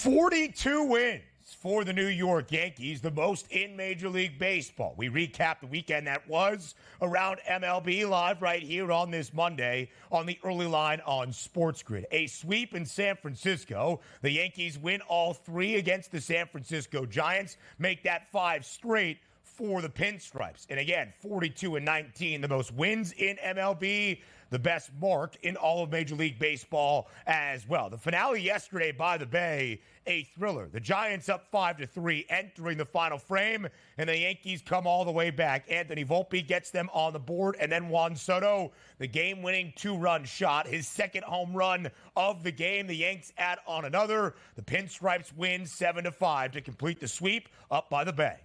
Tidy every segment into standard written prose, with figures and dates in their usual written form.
42 wins for the New York Yankees, the most in Major League Baseball. We recap the weekend that was around MLB live right here on this Monday on the early line on SportsGrid. A sweep in San Francisco. The Yankees win all three against the San Francisco Giants, make that 5 straight for the Pinstripes. And again, 42-19, the most wins in MLB, the best mark in all of Major League Baseball as well. The finale yesterday by the Bay, a thriller. The Giants up 5-3 entering the final frame, and the Yankees come all the way back. Anthony Volpe gets them on the board, and then Juan Soto, the game-winning 2-run shot, his second home run of the game. The Yanks add on another. The Pinstripes win 7-5 to complete the sweep up by the Bay.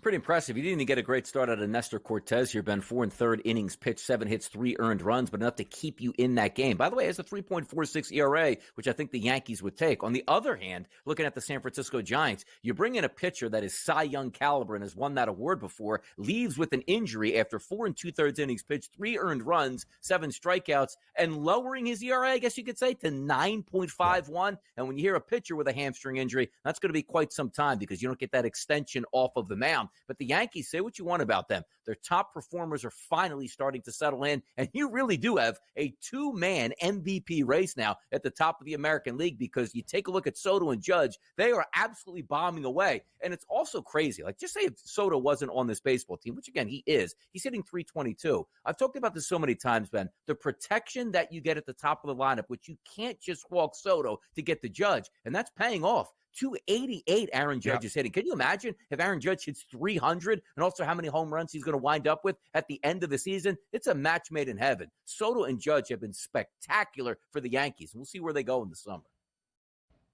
Pretty impressive. You didn't even get a great start out of Nestor Cortez here, Ben. 4 1/3 innings pitched, 7 hits, 3 earned runs, but enough to keep you in that game. By the way, it has a 3.46 ERA, which I think the Yankees would take. On the other hand, looking at the San Francisco Giants, you bring in a pitcher that is Cy Young caliber and has won that award before, leaves with an injury after 4 2/3 innings pitched, 3 earned runs, 7 strikeouts, and lowering his ERA, I guess you could say, to 9.51. And when you hear a pitcher with a hamstring injury, that's going to be quite some time because you don't get that extension off of the mound. But the Yankees, say what you want about them. Their top performers are finally starting to settle in, and you really do have a 2-man MVP race now at the top of the American League because you take a look at Soto and Judge, they are absolutely bombing away. And it's also crazy. Like, just say if Soto wasn't on this baseball team, which, again, he is. He's hitting .322. I've talked about this so many times, Ben. The protection that you get at the top of the lineup, which you can't just walk Soto to get the Judge, and that's paying off. 288 Aaron Judge is hitting. Can you imagine if Aaron Judge hits 300 and also how many home runs he's going to wind up with at the end of the season? It's a match made in heaven. Soto and Judge have been spectacular for the Yankees. We'll see where they go in the summer.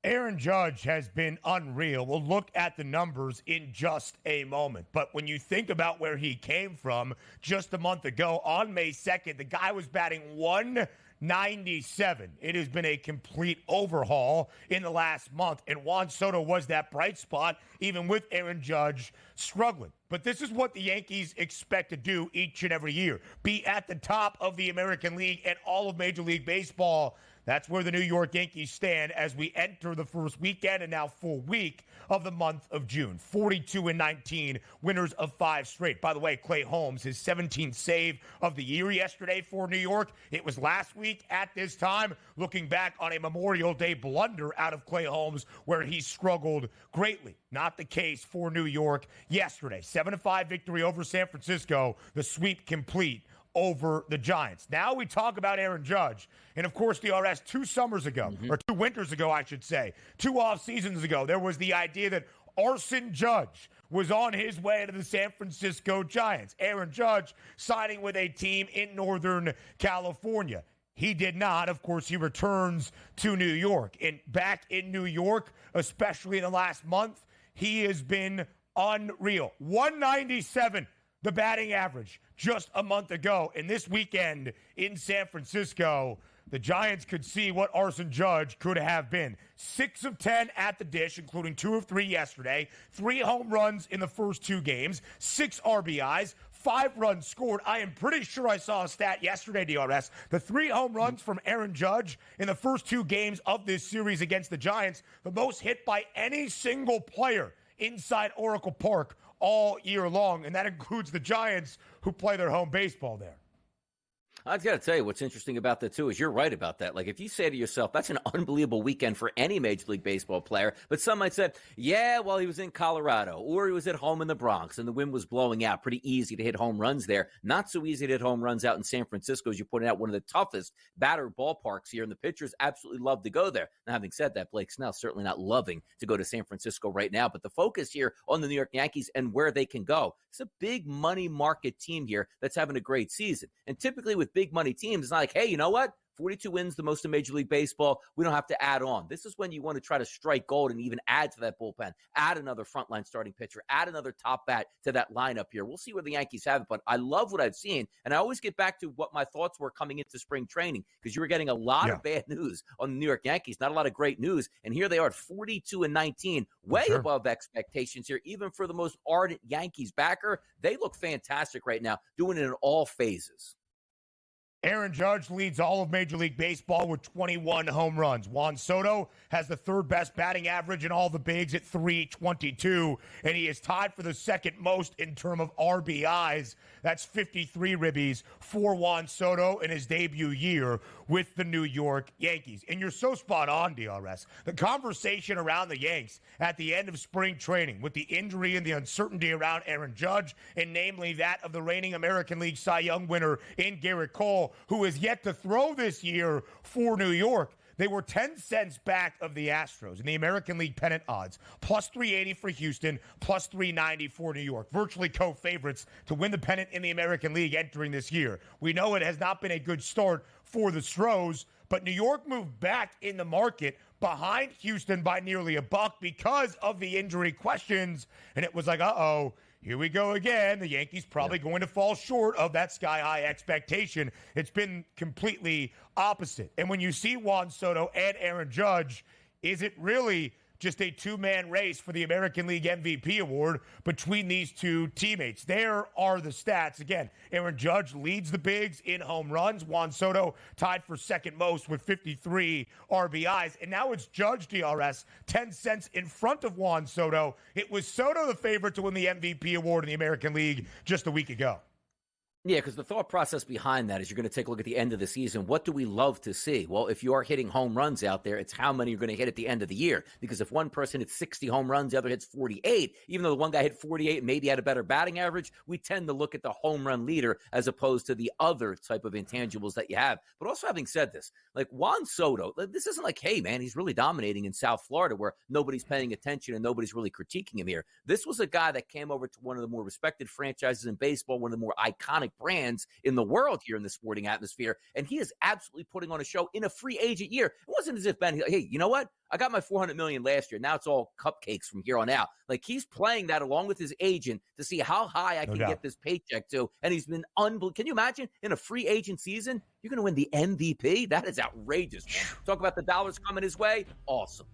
Aaron Judge has been unreal. We'll look at the numbers in just a moment. But when you think about where he came from just a month ago, on May 2nd, the guy was batting 197. It has been a complete overhaul in the last month, and Juan Soto was that bright spot, even with Aaron Judge struggling. But this is what the Yankees expect to do each and every year, be at the top of the American League and all of Major League Baseball. That's where the New York Yankees stand as we enter the first weekend and now full week of the month of June. 42-19, winners of 5 straight. By the way, Clay Holmes, his 17th save of the year yesterday for New York. It was last week at this time, looking back on a Memorial Day blunder out of Clay Holmes where he struggled greatly. Not the case for New York yesterday. 7-5 victory over San Francisco, the sweep complete over the Giants. Now we talk about Aaron Judge. And, of course, DRS, 2 summers ago, or 2 winters ago, I should say, 2 off seasons ago, there was the idea that Arson Judge was on his way to the San Francisco Giants. Aaron Judge signing with a team in Northern California. He did not. Of course, he returns to New York. And back in New York, especially in the last month, he has been unreal. 197. The batting average just a month ago. And this weekend in San Francisco, the Giants could see what Arson Judge could have been. 6 of 10 at the dish, including 2 of 3 yesterday. 3 home runs in the first 2 games. 6 RBIs. 5 runs scored. I am pretty sure I saw a stat yesterday, DRS. The 3 home runs from Aaron Judge in the first 2 games of this series against the Giants, the most hit by any single player inside Oracle Park all year long, and that includes the Giants who play their home baseball there. I've got to tell you, what's interesting about that, too, is you're right about that. Like, if you say to yourself, that's an unbelievable weekend for any Major League Baseball player, but some might say, yeah, well, he was in Colorado, or he was at home in the Bronx, and the wind was blowing out. Pretty easy to hit home runs there. Not so easy to hit home runs out in San Francisco, as you pointed out, one of the toughest batter ballparks here, and the pitchers absolutely love to go there. Now, having said that, Blake Snell certainly not loving to go to San Francisco right now, but the focus here on the New York Yankees and where they can go. It's a big money market team here that's having a great season. And typically with big money teams, it's not like, hey, you know what? 42 wins, the most in Major League Baseball. We don't have to add on. This is when you want to try to strike gold and even add to that bullpen, add another frontline starting pitcher, add another top bat to that lineup here. We'll see where the Yankees have it, but I love what I've seen. And I always get back to what my thoughts were coming into spring training because you were getting a lot of bad news on the New York Yankees, not a lot of great news. And here they are at 42-19, way above expectations here, even for the most ardent Yankees backer. They look fantastic right now, doing it in all phases. Aaron Judge leads all of Major League Baseball with 21 home runs. Juan Soto has the third best batting average in all the bigs at 322, and he is tied for the second most in terms of RBIs. That's 53 ribbies for Juan Soto in his debut year with the New York Yankees. And you're so spot on, DRS. The conversation around the Yanks at the end of spring training with the injury and the uncertainty around Aaron Judge, and namely that of the reigning American League Cy Young winner in Garrett Cole, who is yet to throw this year for New York. They were 10 cents back of the Astros in the American League pennant odds, plus 380 for Houston, plus 390 for New York. Virtually co-favorites to win the pennant in the American League entering this year. We know it has not been a good start for the Stros, but New York moved back in the market behind Houston by nearly a buck because of the injury questions. And it was like, uh-oh, here we go again. The Yankees probably going to fall short of that sky-high expectation. It's been completely opposite. And when you see Juan Soto and Aaron Judge, is it really just a two-man race for the American League MVP award between these two teammates? There are the stats. Again, Aaron Judge leads the bigs in home runs. Juan Soto tied for second most with 53 RBIs. And now it's Judge, DRS, 10 cents in front of Juan Soto. It was Soto the favorite to win the MVP award in the American League just a week ago. Yeah, because the thought process behind that is you're going to take a look at the end of the season. What do we love to see? Well, if you are hitting home runs out there, it's how many you're going to hit at the end of the year. Because if one person hits 60 home runs, the other hits 48, even though the one guy hit 48 and maybe had a better batting average, we tend to look at the home run leader as opposed to the other type of intangibles that you have. But also having said this, like Juan Soto, this isn't like, hey, man, he's really dominating in South Florida where nobody's paying attention and nobody's really critiquing him here. This was a guy that came over to one of the more respected franchises in baseball, one of the more iconic brands in the world here in the sporting atmosphere, and he is absolutely putting on a show in a free agent year. It wasn't as if Ben, hey, you know what? I got my $400 million last year. Now it's all cupcakes from here on out. Like, he's playing that along with his agent to see how high I can get this paycheck to, and he's been unbelievable. Can you imagine in a free agent season, you're going to win the MVP? That is outrageous, man. Talk about the dollars coming his way. Awesome.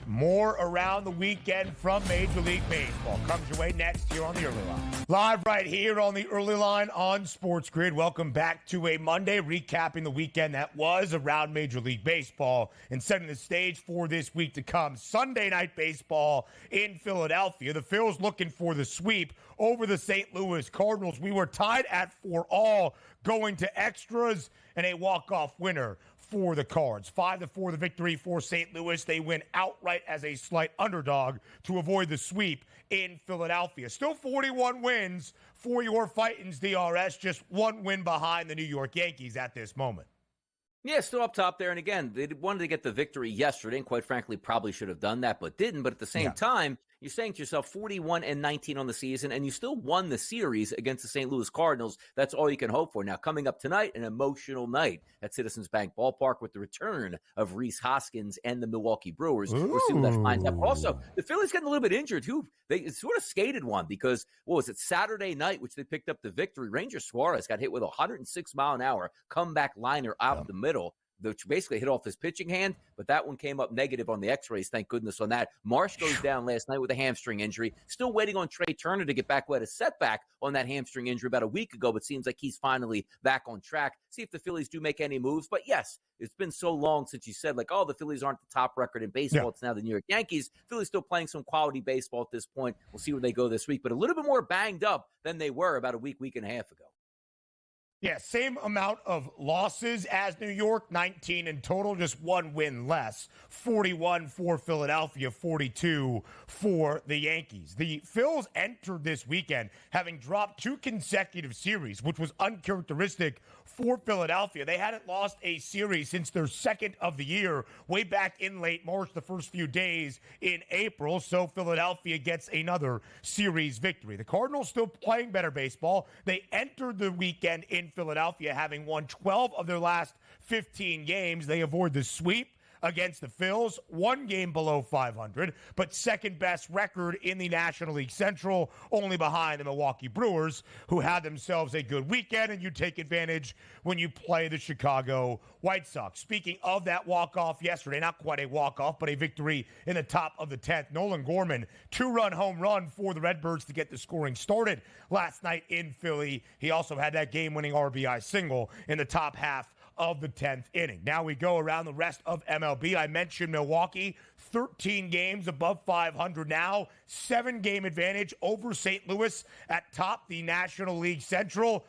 More around the weekend from Major League Baseball comes your way next here on the Early Line. Live right here on the Early Line on SportsGrid. Welcome back to a Monday, recapping the weekend that was around Major League Baseball and setting the stage for this week to come. Sunday night baseball in Philadelphia. The Phils looking for the sweep over the St. Louis Cardinals. We were tied at 4-all going to extras and a walk-off winner for the Cards. 5-4 the victory for St. Louis. They win outright as a slight underdog to avoid the sweep in Philadelphia. Still 41 wins for your Fightins, DRS. Just one win behind the New York Yankees at this moment. Yeah, still up top there. And again, they wanted to get the victory yesterday, and quite frankly, probably should have done that, but didn't. But at the same time, you're saying to yourself 41-19 on the season, and you still won the series against the St. Louis Cardinals. That's all you can hope for. Now, coming up tonight, an emotional night at Citizens Bank Ballpark with the return of Rhys Hoskins and the Milwaukee Brewers. We'll see what that finds out. But also, the Phillies getting a little bit injured, too. They sort of skated one because, what was it, Saturday night, which they picked up the victory. Ranger Suarez got hit with a 106-mile-an-hour comeback liner out the middle, which basically hit off his pitching hand, but that one came up negative on the x-rays. Thank goodness on that. Marsh goes down last night with a hamstring injury. Still waiting on Trey Turner to get back, who had a setback on that hamstring injury about a week ago, but seems like he's finally back on track. See if the Phillies do make any moves. But yes, it's been so long since you said, like, oh, the Phillies aren't the top record in baseball. Yeah. It's now the New York Yankees. Phillies still playing some quality baseball at this point. We'll see where they go this week, but a little bit more banged up than they were about a week and a half ago. Yeah, same amount of losses as New York, 19 in total, just one win less. 41 for Philadelphia, 42 for the Yankees. The Phils entered this weekend having dropped two consecutive series, which was uncharacteristic for Philadelphia. They hadn't lost a series since their second of the year, way back in late March, the first few days in April. So Philadelphia gets another series victory. The Cardinals still playing better baseball. They entered the weekend in Philadelphia having won 12 of their last 15 games. They avoid the sweep against the Phils, 1 game below 500, but second best record in the National League Central, only behind the Milwaukee Brewers, who had themselves a good weekend, and you take advantage when you play the Chicago White Sox. Speaking of that walk-off yesterday, not quite a walk-off, but a victory in the top of the 10th. Nolan Gorman, 2-run home run for the Redbirds to get the scoring started last night in Philly. He also had that game-winning RBI single in the top half of the 10th inning. Now we go around the rest of MLB. I mentioned Milwaukee, 13 games above 500 now, 7-game advantage over St. Louis at top the National League Central.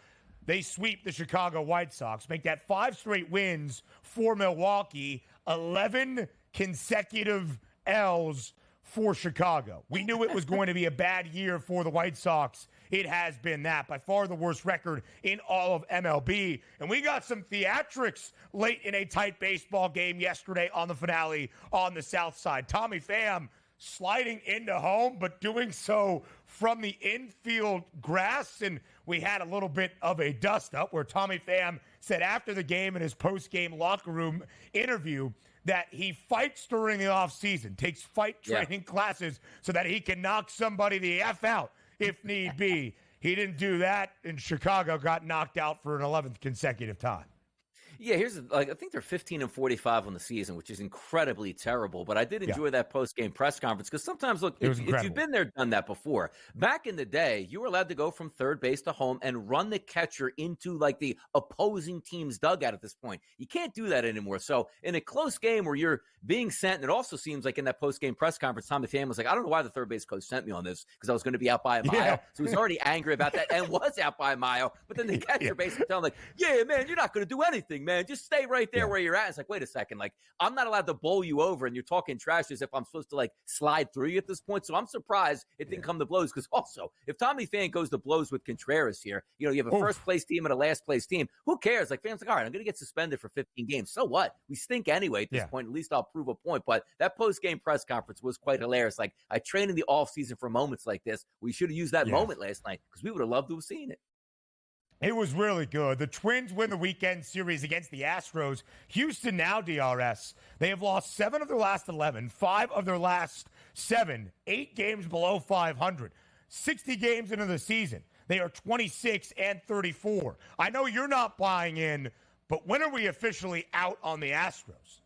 They sweep the Chicago White Sox, make that 5 straight wins for Milwaukee, 11 consecutive L's for Chicago. We knew it was going to be a bad year for the White Sox. It has been that. By far the worst record in all of MLB. And we got some theatrics late in a tight baseball game yesterday on the finale on the South Side. Tommy Pham sliding into home, but doing so from the infield grass. And we had a little bit of a dust-up where Tommy Pham said after the game in his post-game locker room interview that he fights during the offseason, takes fight training classes so that he can knock somebody the F out if need be. He didn't do that, and Chicago got knocked out for an 11th consecutive time. Yeah, I think they're 15-45 on the season, which is incredibly terrible. But I did enjoy that post-game press conference because sometimes, look, if you've been there, done that before. Back in the day, you were allowed to go from third base to home and run the catcher into like the opposing team's dugout at this point. You can't do that anymore. So in a close game where you're being sent, and it also seems like in that post-game press conference, Tommy Pham was like, I don't know why the third base coach sent me on this because I was going to be out by a mile. Yeah. So he was already angry about that and was out by a mile. But then the catcher basically telling him, like, yeah, man, you're not going to do anything, man. Just stay right there where you're at. It's like, wait a second. Like, I'm not allowed to bowl you over, and you're talking trash as if I'm supposed to, like, slide through you at this point. So I'm surprised it didn't come to blows because also, if Tommy Pham goes to blows with Contreras here, you have a first-place team and a last-place team. Who cares? Like, Pham's like, all right, I'm going to get suspended for 15 games. So what? We stink anyway at this point. At least I'll prove a point. But that post-game press conference was quite hilarious. Like, I trained in the offseason for moments like this. We should have used that moment last night because we would have loved to have seen it. It was really good. The Twins win the weekend series against the Astros. Houston now, DRS. They have lost 7 of their last 11, 5 of their last 7, 8 games below 500, 60 games into the season. They are 26-34. I know you're not buying in, but when are we officially out on the Astros?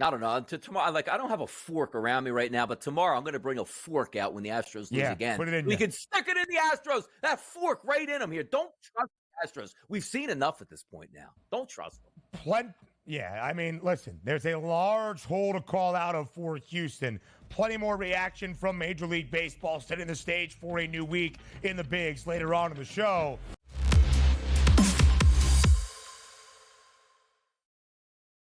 I don't know. Tomorrow, like, I don't have a fork around me right now, but tomorrow I'm going to bring a fork out when the Astros lose again. Put it in we can stick it in the Astros. That fork right in them here. Don't trust the Astros. We've seen enough at this point now. Don't trust them. Yeah, I mean, listen, there's a large hole to call out of for Houston. Plenty more reaction from Major League Baseball, setting the stage for a new week in the bigs later on in the show.